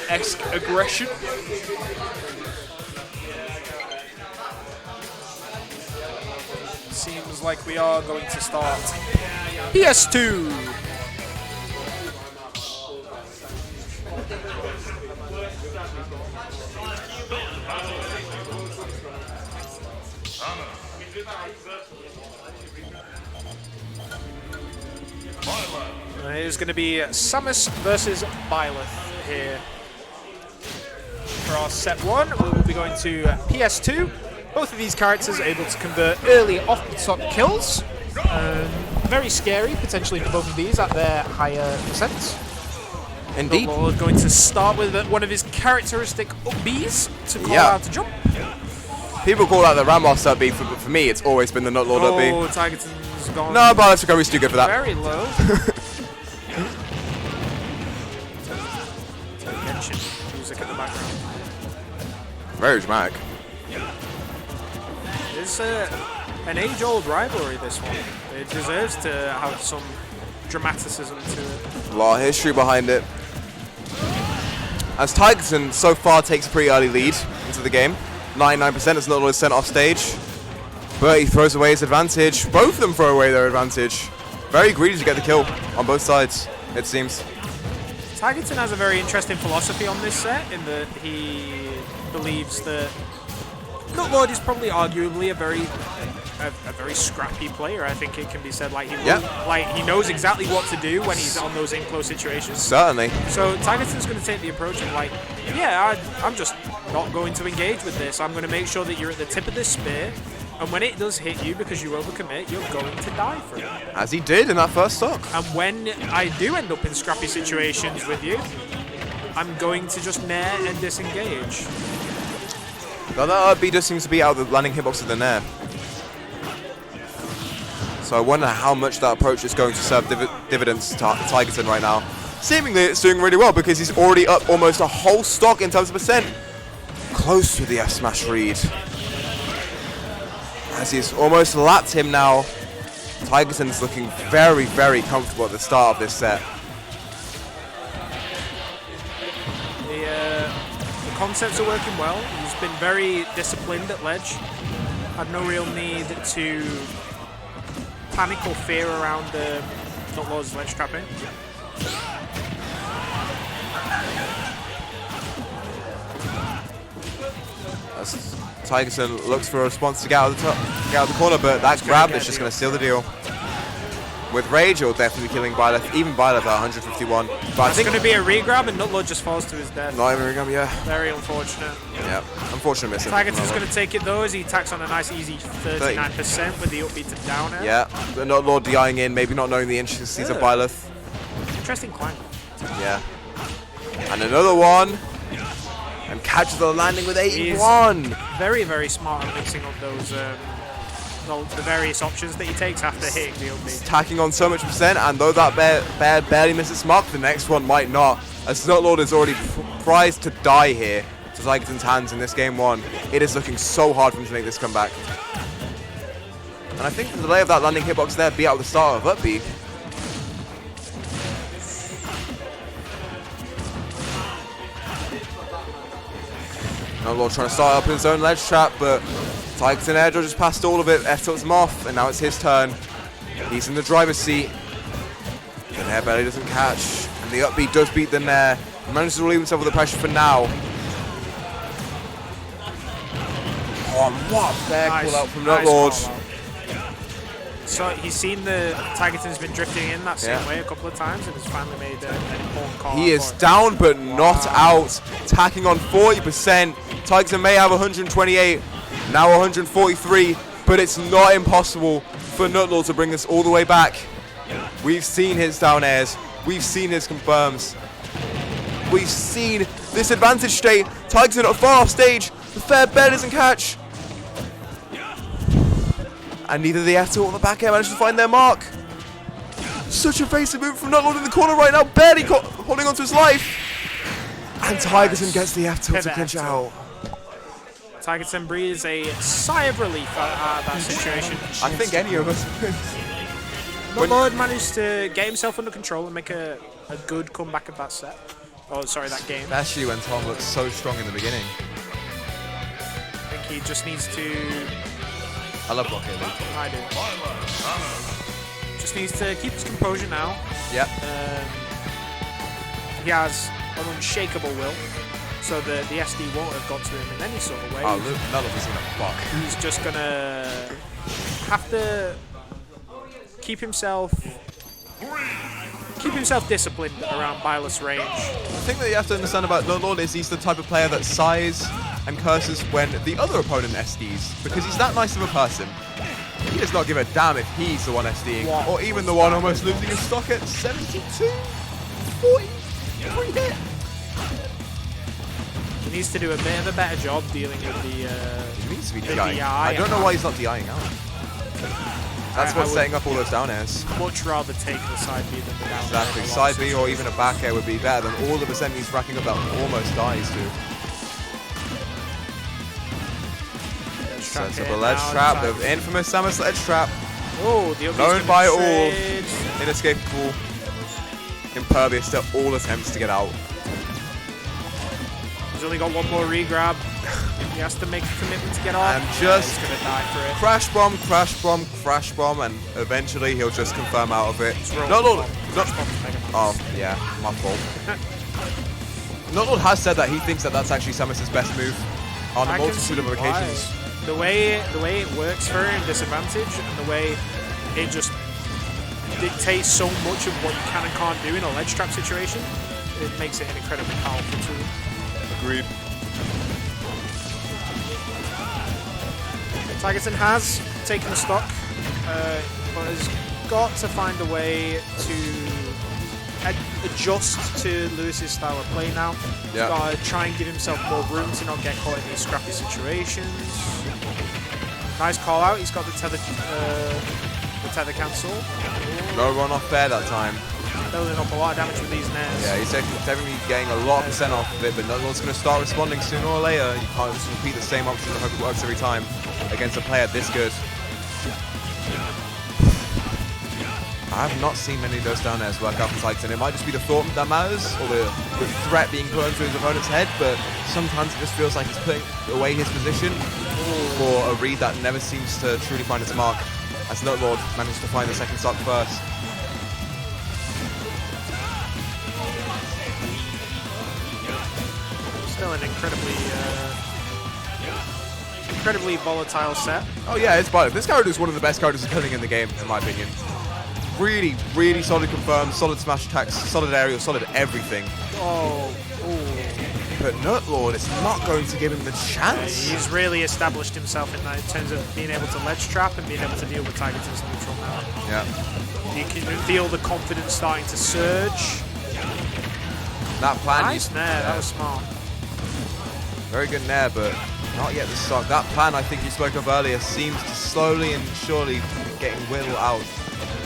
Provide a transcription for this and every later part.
Byleth-esque aggression. Seems like we are going to start PS2. It's going to be Samus versus Byleth here. For our set one, we will be going to PS2. Both of these characters are able to convert early off-the-top kills. Very scary, potentially, for both of these at their higher percents. Indeed. Nutlord going to start with one of his characteristic up Bs to call out to jump. People call that the Ramos up B, but for me, it's always been the Nutlord up B. Oh, Tigerton's gone. No, Byleth's recovery's too good for that. Very low. Music in the background. Very dramatic. It's an age-old rivalry, this one. It deserves to have some dramaticism to it. A lot of history behind it. As Tigerton so far takes a pretty early lead into the game. 99% as Nutlord is sent off stage. But he throws away his advantage. Both of them throw away their advantage. Very greedy to get the kill on both sides, it seems. Tigerton has a very interesting philosophy on this set in that he believes that Nutlord is probably arguably a very scrappy player. I think it can be said. Like he knows exactly what to do when he's on those in-close situations. Certainly. So Tigerton's going to take the approach of like, yeah, I'm just not going to engage with this. I'm going to make sure that you're at the tip of this spear, and when it does hit you because you overcommit, you're going to die for it. As he did in that first stock. And when I do end up in scrappy situations with you, I'm going to just nair and disengage. Now that RB just seems to be out of the landing hitbox of the nair. So I wonder how much that approach is going to serve dividends to Tigerton right now. Seemingly it's doing really well because he's already up almost a whole stock in terms of percent. Close to the F smash read. As he's almost lapped him now. Tigerton's looking very, very comfortable at the start of this set. The concepts are working well. He's been very disciplined at ledge. Had no real need to panic or fear around Nutlord's ledge trapping. As Tigerton looks for a response to get out of the corner, but that grab is just going to seal the deal. With Rage, you're definitely killing Byleth, even Byleth at 151. But I think it's going to be a regrab and Nutlord just falls to his death. Not even a regrab, yeah. Very unfortunate. Yeah, unfortunate miss. Tigerton's going to take it though as he tacks on a nice easy 39% with the upbeat to down air. Yeah, the Nutlord DIing in, maybe not knowing the intricacies of Byleth. Interesting climb. Yeah. And another one. And catches the landing with 81. Very, very smart at mixing up those the various options that he takes after hitting the upbeat. Tacking on so much percent, and though that bear barely misses mark, the next one might not. As Nutlord is already prized to die here to Tigerton's hands in this game one. It is looking so hard for him to make this comeback. And I think the delay of that landing hitbox there beat out the start of up B. Nutlord trying to start up his own ledge trap, but Tigerton air dodges past all of it, F-tilts him off, and now it's his turn. He's in the driver's seat. The nair barely doesn't catch, and the upbeat does beat the nair. He manages to relieve himself with the pressure for now. Oh, what a bear call out from Nutlord. So he's seen the Tigerton's been drifting in that same way a couple of times and has finally made an important call. He is down but not out, tacking on 40%. Tigerton may have 128, now 143, but it's not impossible for Nutlord to bring this all the way back. We've seen his down airs, we've seen his confirms, we've seen this advantage state. Tigerton at far off stage, the fair bear doesn't catch. And neither the F2 or the back air managed to find their mark. Such a evasive move from Nutlord in the corner right now, barely holding on to his life. And Tigerton gets the F2 to clinch out. Tigerton breathes a sigh of relief out of that situation. I think any of us Nutlord managed to get himself under control and make a good comeback of that set. Oh, sorry, that game. Especially when Tom looks so strong in the beginning. I think he just needs to... I love block it. I do. Just needs to keep his composure now. Yep. He has an unshakable will, so the SD won't have got to him in any sort of way. Oh, Nutlord is gonna fuck. He's just gonna have to keep himself disciplined around Byleth's range. The thing that you have to understand about Nutlord is he's the type of player that sighs and curses when the other opponent SDs, because he's that nice of a person. He does not give a damn if he's the one SDing, or even the one almost losing his stock at 72, 40, 3 hit. He needs to do a bit of a better job dealing with the He needs to be the DIing. DI. I don't know why he's not DIing out. That's what's setting up all those down airs. Much rather take the side B than the down air. Exactly. Side B or even a back air would be better than all the percent he's racking up that almost dies to. Sets up a ledge trap, the infamous Samus ledge trap. Oh, the known by all, inescapable, impervious to all attempts to get out. He's only got one more re-grab. He has to make a commitment to get off. And just he's gonna die for it. Crash bomb, crash bomb, crash bomb, and eventually he'll just confirm out of it. Nutlord, oh yeah, my fault. Nutlord has said that he thinks that that's actually Samus' best move on a multitude of occasions. The way it works for him, disadvantage, and the way it just dictates so much of what you can and can't do in a ledge trap situation, it makes it an incredibly powerful tool. Agreed. Tigerton has taken the stock, but has got to find a way to adjust to Lewis's style of play now. He's got to try and give himself more room to not get caught in these scrappy situations. Nice call out. He's got the tether cancel. No run off there that time. Building up a lot of damage with these nairs. Yeah, he's definitely getting a lot of percent off of it, but Nutlord's going to start responding sooner or later. You can't just repeat the same option and hope it works every time against a player this good. I have not seen many of those down airs work out for Tigerton. It might just be the thought that matters, or the threat being put into his opponent's head, but sometimes it just feels like he's putting away his position for a read that never seems to truly find its mark, as Nutlord managed to find the second stock first. Still an incredibly volatile set. Oh yeah, it's Byleth. This character is one of the best characters killing in the game, in my opinion. Really, really solid confirmed, solid smash attacks, solid aerial, solid everything. Oh, but Nutlord is not going to give him the chance. He's really established himself in that in terms of being able to ledge trap and being able to deal with Tigerton's neutral now. Yeah. You can feel the confidence starting to surge. That plan. Nice nair, that was smart. Very good nair, but not yet the stock. That plan I think you spoke of earlier seems to slowly and surely getting whittled out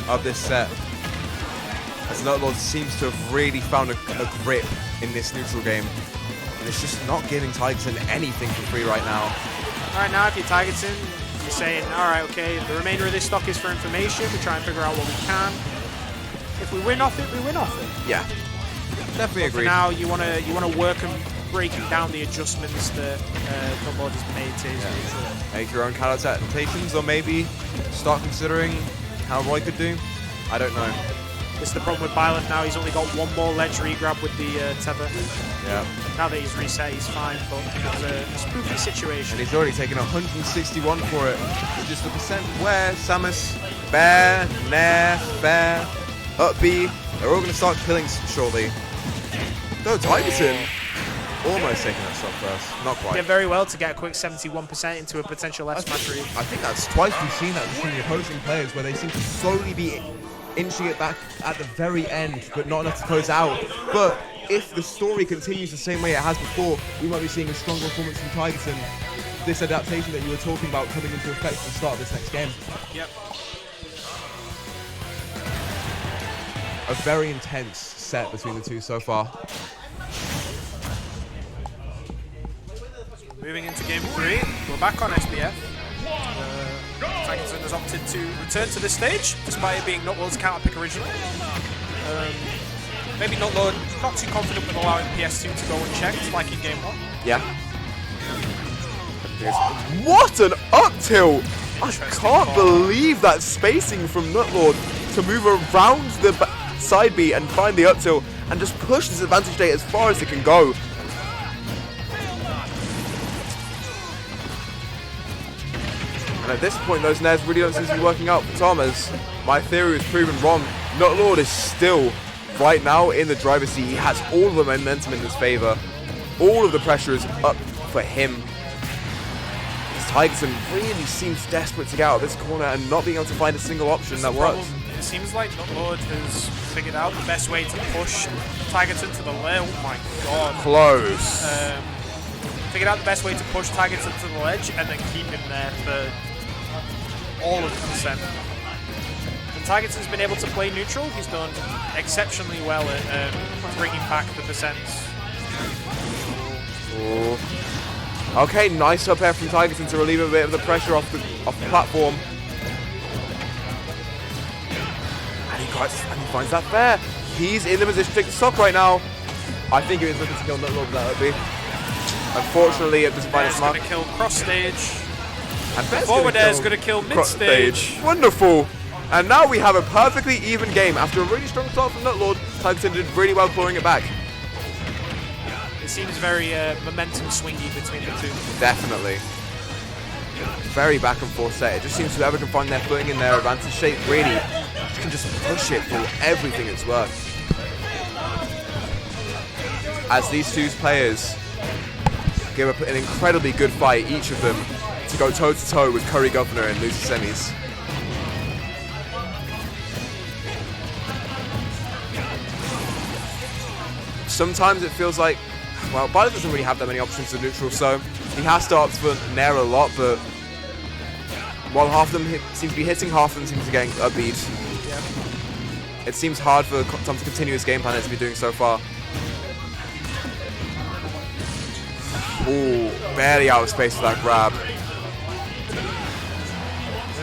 of this set. As Nutlord seems to have really found a grip in this neutral game. And it's just not giving Tigerton anything for free right now. Right now, if you're Tigerton, you're saying, alright, okay, the remainder of this stock is for information. We try and figure out what we can. If we win off it, we win off it. Yeah. Definitely agree. For now, you want to work on breaking down the adjustments that Nutlord has made to his neutral. Make your own counter adaptations, or maybe start considering how Roy could do. I don't know. This is the problem with Byleth now. He's only got one more ledge re-grab with the tether. Yeah. Now that he's reset, he's fine, but it was a spooky situation. And he's already taken 161 for it, which is the percent where Samus, Bear, Nair, Bear, Up B, they're all going to start killing shortly. No, Tigerton almost taking that stock first. Not quite. Did very well to get a quick 71% into a potential F smash read. I think that's twice we've seen that between the opposing players, where they seem to slowly be inching it back at the very end, but not enough to close out. But if the story continues the same way it has before, we might be seeing a stronger performance from Tigerton. This adaptation that you were talking about coming into effect at the start of this next game. Yep. A very intense set between the two so far. Moving into game 3, we're back on SBF. Tigerton has opted to return to this stage, despite it being Nutlord's counter pick originally. maybe Nutlord not too confident with allowing PS2 to go unchecked like in game 1. Yeah. What an up tilt! I can't believe that spacing from Nutlord to move around the side B and find the up tilt and just push this advantage state as far as it can go. And at this point, those nairs really don't seem to be working out for Thomas. My theory was proven wrong. Nutlord is still, right now, in the driver's seat. He has all of the momentum in his favor. All of the pressure is up for him. Tigerton really seems desperate to get out of this corner and not being able to find a single option that works. It seems like Nutlord has figured out the best way to push Tigerton to the ledge. Oh my god. Close. Figured out the best way to push Tigerton to the ledge and then keep him there for all of the percent. And Tigerton's been able to play neutral. He's done exceptionally well at bringing back the percents. Ooh. Okay, nice up air from Tigerton to relieve a bit of the pressure off the platform. And he finds that fair. He's in the position to take the stock right now. I think he was looking to kill Nutlord, that would be. Unfortunately, it doesn't find his mark. Going to kill cross stage. And forward air is going to kill mid stage. Wonderful. And now we have a perfectly even game. After a really strong start from Nutlord, Tigerton did really well clawing it back. It seems very momentum swingy between the two. Definitely. Very back and forth set. It just seems whoever can find their footing in their advantage shape really can just push it for everything it's worth. As these two players give up an incredibly good fight, each of them, to go toe-to-toe with Curry Governor and lose the semis. Sometimes it feels like, well, Byleth doesn't really have that many options of neutral, so he has to opt for Nair a lot, but while half of them seem to be hitting, half of them seem to be getting upbeat. Yeah. It seems hard for Tom to continue his game plan as he's been doing so far. Ooh, barely out of space for that grab.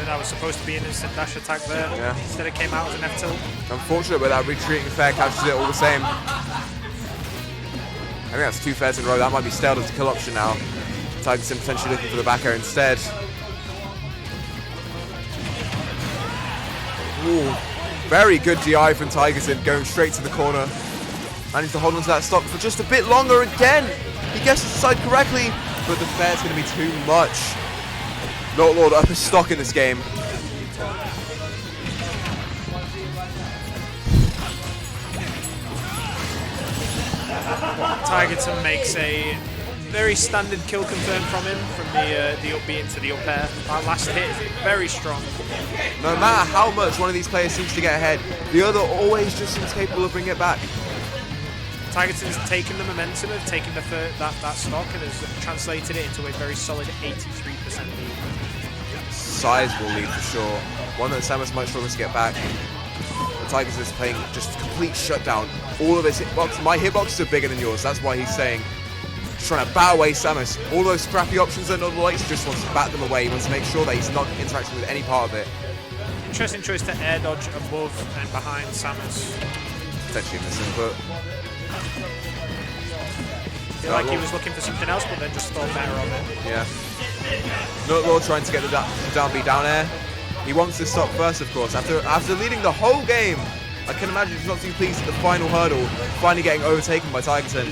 That was supposed to be an instant dash attack there. Yeah. Instead it came out as an F tilt. Unfortunate, but that retreating fair catches it all the same. I think that's 2 fairs in a row. That might be stale as a kill option now. Tigerton potentially looking for the back air instead. Ooh, very good DI from Tigerton, going straight to the corner. Managed to hold on to that stock for just a bit longer again. He gets to decide correctly, but the fair's going to be too much. Nutlord up his stock in this game. Tigerton makes a very standard kill confirm from him, from the up B into the up air. That last hit is very strong. No matter how much one of these players seems to get ahead, the other always just seems capable of bringing it back. Tigerton's taken the momentum of taking that stock and has translated it into a very solid 83% lead. Sizable lead for sure. One that Samus might struggle to get back. Tigerton is playing just complete shutdown. All of his hitboxes, my hitboxes are bigger than yours. That's why he's saying, just trying to bat away Samus. All those scrappy options that Nutlord likes, he just wants to bat them away. He wants to make sure that he's not interacting with any part of it. Interesting choice to air dodge above and behind Samus. Potentially missing, but I feel like he was looking for something else, but then just thought better of it. Yeah. Nutlord trying to get the down B down air. He wants to stop first, of course. After leading the whole game, I can imagine he's not too pleased at the final hurdle, finally getting overtaken by Tigerton.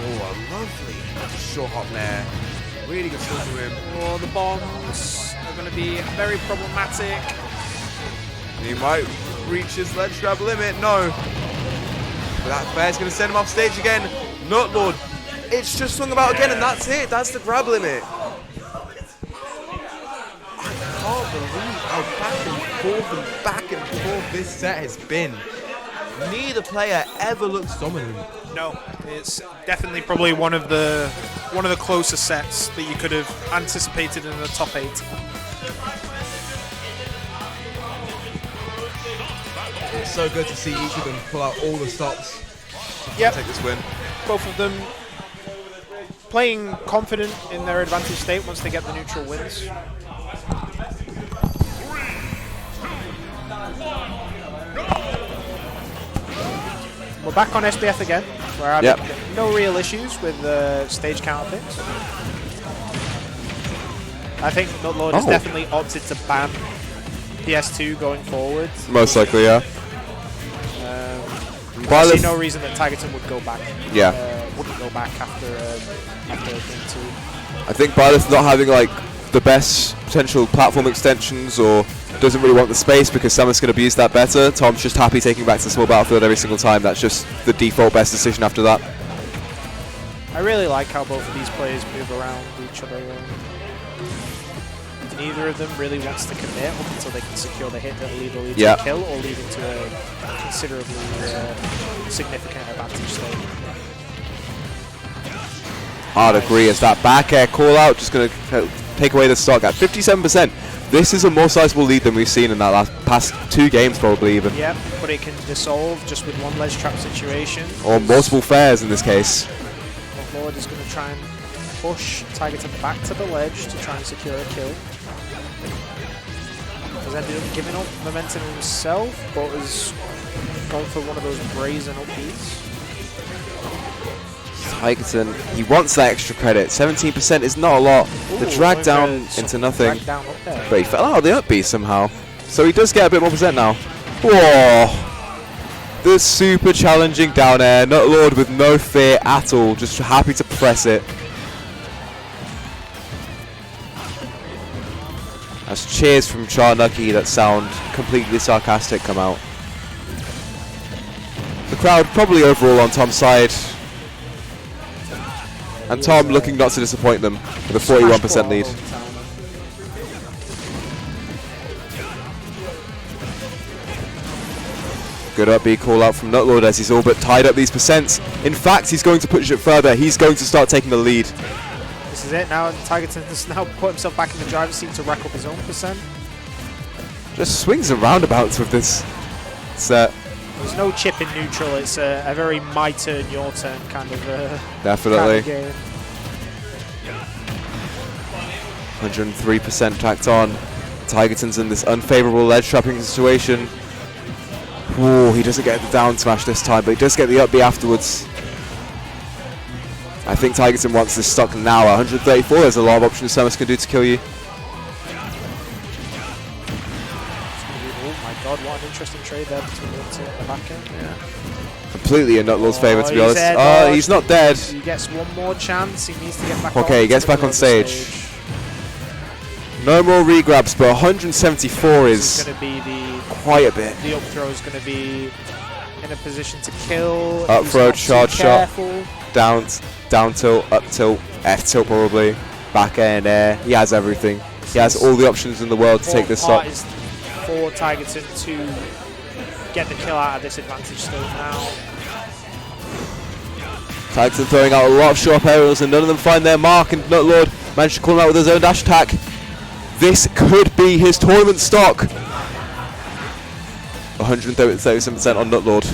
Oh, a lovely short hop there. Really good skill from him. Oh, the bombs are going to be very problematic. He might reach his ledge grab limit. No. But that fair's going to send him off stage again. Nutlord, it's just swung about again, and that's it. That's the grab limit. I can't believe how back and forth this set has been. Neither player ever looks dominant. No, it's definitely probably one of the closer sets that you could have anticipated in the top 8. It's so good to see each of them pull out all the stops to take this win. Both of them playing confident in their advantage state once they get the neutral wins. we're back on SBF again. We're having no real issues with stage counter picks. I think Nutlord has definitely opted to ban PS2 going forward. Most likely, yeah. I see no reason that Tigerton would go back. Yeah. Wouldn't go back after game 2. I think Byleth not having like the best potential platform extensions, or doesn't really want the space because Samus can abuse that better. Tom's just happy taking back to the small battlefield every single time. That's just the default best decision after that. I really like how both of these players move around each other. Neither of them really wants to commit up until they can secure the hit that will either lead to a kill or lead into a considerably significant advantage state. I'd agree, as that back air call out just going to take away the stock at 57%. This is a more sizable lead than we've seen in that past 2 games probably even. Yep, but it can dissolve just with one ledge trap situation. Or multiple fares in this case. Nutlord is going to try and push Tigerton back to the ledge to try and secure a kill. Has ended up giving up momentum himself, but has gone for one of those brazen upbeats. Tigerton, he wants that extra credit. 17% is not a lot. Ooh, the drag down into nothing. Down up there. But he fell out of the upbeat somehow. So he does get a bit more percent now. Whoa! The super challenging down air. Nutlord with no fear at all. Just happy to press it. As cheers from Charnucky that sound completely sarcastic come out. The crowd probably overall on Tom's side. And Tom looking not to disappoint them with a 41% lead. Good up B call out from Nutlord as he's all but tied up these percents. In fact, he's going to push it further. He's going to start taking the lead. This is it now, and Tigerton has now put himself back in the driver's seat to rack up his own percent. Just swings and roundabouts with this set. There's no chip in neutral, it's a very my turn, your turn kind of definitely. Kind of game. 103% tacked on. Tigerton's in this unfavorable ledge trapping situation. Ooh, he doesn't get the down smash this time, but he does get the up B afterwards. I think Tigerton wants this stock now. 134, there's a lot of options Samus can do to kill you. Oh my god, what an interesting trade there between the back end. Yeah. Completely in Nutlord's favour, to be honest. Oh, he's not dead. He gets one more chance, he needs to get back okay, he gets back on stage. No more regrabs, but 174 is going to be quite a bit. The up throw is going to be in a position to kill. Up throw, charge shot, down tilt, up tilt, F tilt probably, back air and air. He has everything. He has all the options in the world to take this stock. Is for Tigerton to get the kill out of this advantage still now. Tigerton throwing out a lot of short aerials and none of them find their mark, and Nutlord managed to call him out with his own dash attack. This could be his tournament stock. 137% on Nutlord.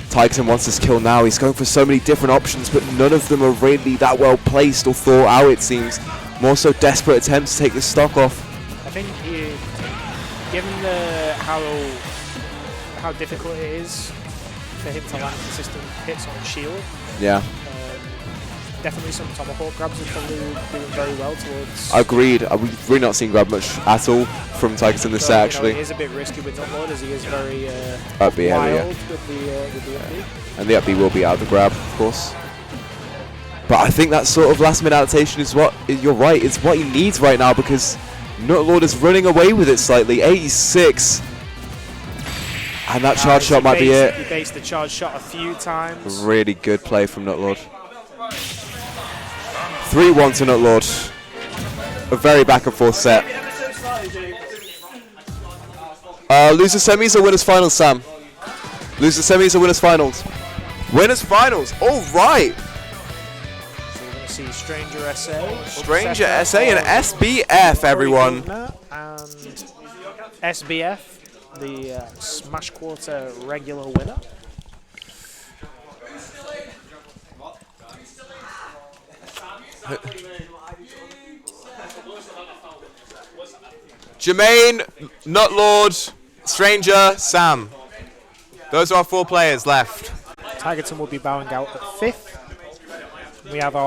Tigerton wants this kill now. He's going for so many different options, but none of them are really that well placed or thought out, it seems. More so desperate attempts to take this stock off. I think given how difficult it is for him to land consistent hits on shield. Yeah. Definitely some tomahawk grabs are probably doing very well towards. Agreed. We've really not seen grab much at all from Tigerton this set, actually. He is a bit risky with Nutlord as he is very upbeat wild with the upbeat. And the upbeat will be out of the grab, of course. But I think that sort of last minute adaptation is what, you're right, it's what he needs right now, because Nutlord is running away with it slightly. 86. And that charge shot might be it. He based the charge shot a few times. Really good play from Nutlord. 3-1 to Nutlord. A very back and forth set. Loser semis or winners finals, Sam? Loser semis or winners finals? Winners finals, all right. So we're going to see Stranger SA. Stranger SA and SBF, everyone. And SBF, the Smash Quarter regular winner. Jermaine, Nutlord, Stranger, Sam. Those are our 4 players left. Tigerton will be bowing out at 5th. We have our